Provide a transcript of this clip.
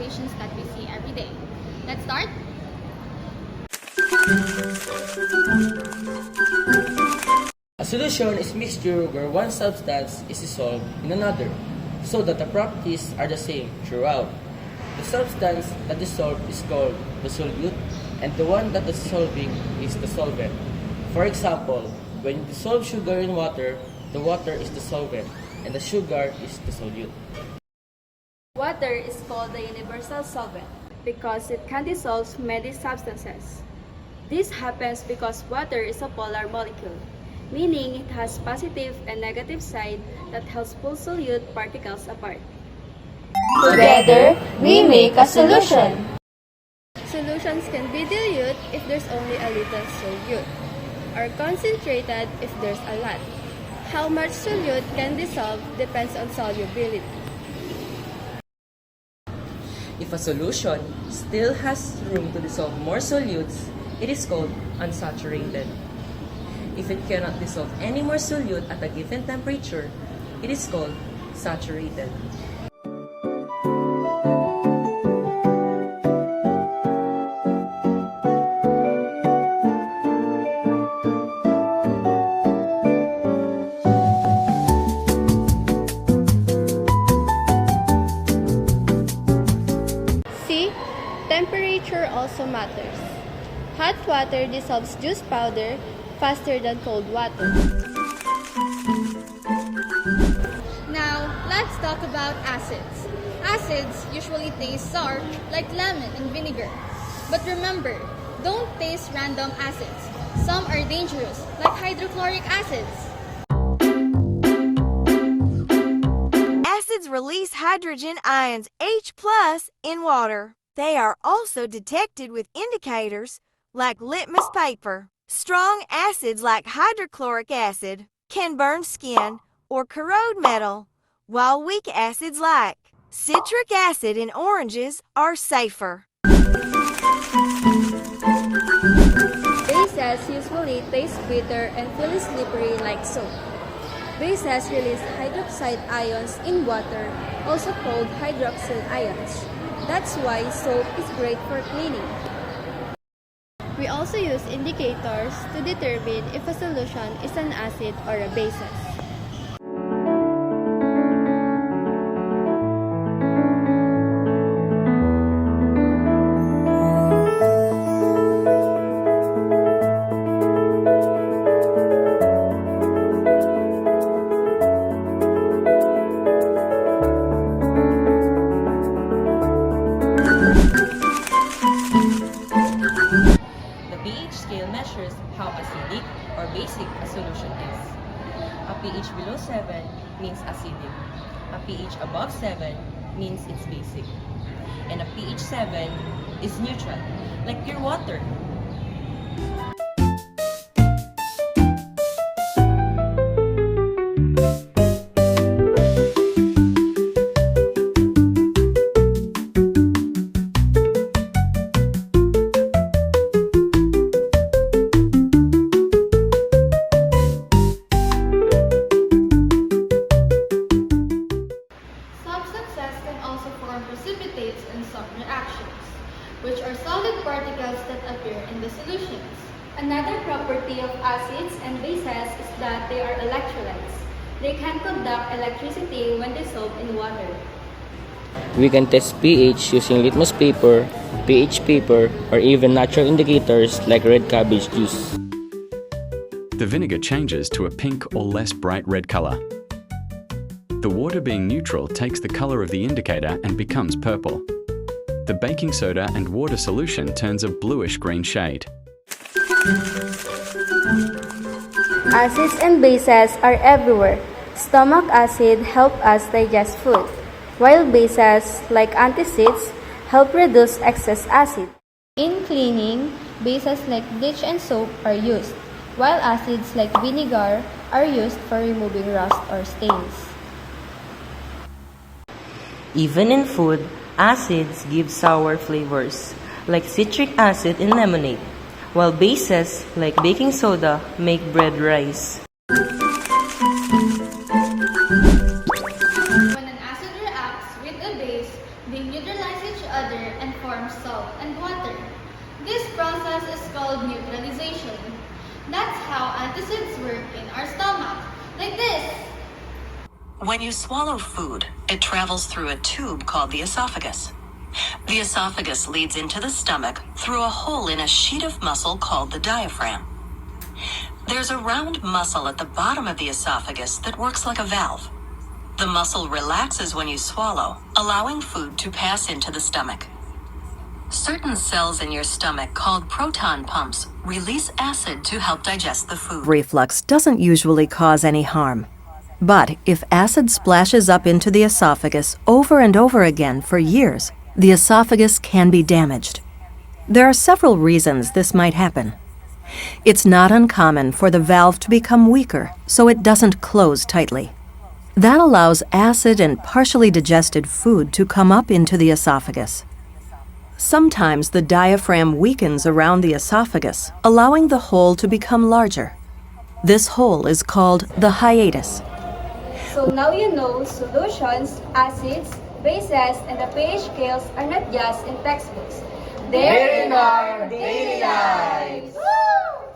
solutions that we see every day. Let's start. A solution is mixture where one substance is dissolved in another, so that the properties are the same throughout. The substance that dissolved is called the solute, and the one that is dissolving is the solvent. For example, when you dissolve sugar in water, the water is the solvent, and the sugar is the solute. Water is called the universal solvent because it can dissolve many substances. This happens because water is a polar molecule, meaning it has positive and negative side that helps pull solute particles apart. Together, we make a solution. Solutions can be dilute if there's only a little solute, or concentrated if there's a lot. How much solute can dissolve depends on solubility. If a solution still has room to dissolve more solutes, it is called unsaturated. If it cannot dissolve any more solute at a given temperature, it is called saturated. See, temperature also matters. Hot water dissolves juice powder faster than cold water. Now, let's talk about acids. Acids usually taste sour like lemon and vinegar. But remember, don't taste random acids. Some are dangerous, like hydrochloric acids. Acids release hydrogen ions H+ in water. They are also detected with indicators like litmus paper. Strong acids like hydrochloric acid can burn skin or corrode metal, while weak acids like citric acid in oranges are safer. Bases usually taste bitter and feel slippery like soap. Bases release hydroxide ions in water, also called hydroxyl ions. That's why soap is great for cleaning. We also use indicators to determine if a solution is an acid or a basis. The pH scale measures how acidic or basic a solution is. A pH below 7 means acidic. A pH above 7 means it's basic. And a pH 7 is neutral, like pure water. Substances can also form precipitates in some reactions, which are solid particles that appear in the solutions. Another property of acids and bases is that they are electrolytes. They can conduct electricity when dissolved in water. We can test pH using litmus paper, pH paper, or even natural indicators like red cabbage juice. The vinegar changes to a pink or less bright red color. The water being neutral takes the color of the indicator and becomes purple. The baking soda and water solution turns a bluish-green shade. Acids and bases are everywhere. Stomach acid help us digest food, while bases, like antacids, help reduce excess acid. In cleaning, bases like bleach and soap are used, while acids like vinegar are used for removing rust or stains. Even in food, acids give sour flavors, like citric acid in lemonade, while bases, like baking soda, make bread rise. When an acid reacts with a base, They neutralize each other and form salt and water. This process is called neutralization. That's how antacids work in our stomach, like this. When you swallow food, it travels through a tube called the esophagus. The esophagus leads into the stomach through a hole in a sheet of muscle called the diaphragm. There's a round muscle at the bottom of the esophagus that works like a valve. The muscle relaxes when you swallow, allowing food to pass into the stomach. Certain cells in your stomach, called proton pumps, release acid to help digest the food. Reflux doesn't usually cause any harm. But if acid splashes up into the esophagus over and over again for years, the esophagus can be damaged. There are several reasons this might happen. It's not uncommon for the valve to become weaker, so it doesn't close tightly. That allows acid and partially digested food to come up into the esophagus. Sometimes the diaphragm weakens around the esophagus, allowing the hole to become larger. This hole is called the hiatus. So now you know solutions, acids, bases, and the pH scales are not just in textbooks. They're in our daily lives. Woo!